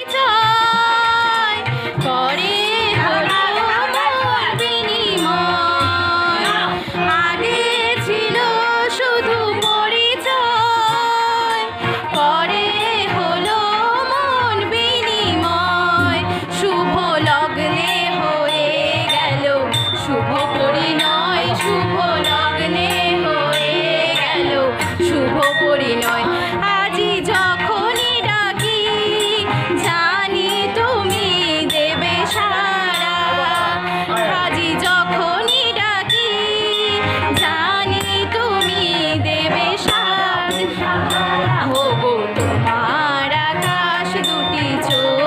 পরিচয় করে হলো মন বিনিময়। আগে ছিল শুধু পরিচয়, পরে হলো মন বিনিময়। শুভ লগ্নে হয়ে গেল শুভ পরিণয়, শুভ লগ্নে হয়ে গেল শুভ পরিণয়। আজি যখনই ডাকি জানি তুমি দেবে সাড়া, আজি যখনই ডাকি জানি তুমি দেবে সাড়া। হবো তোমার আকাশ দুটি চোখ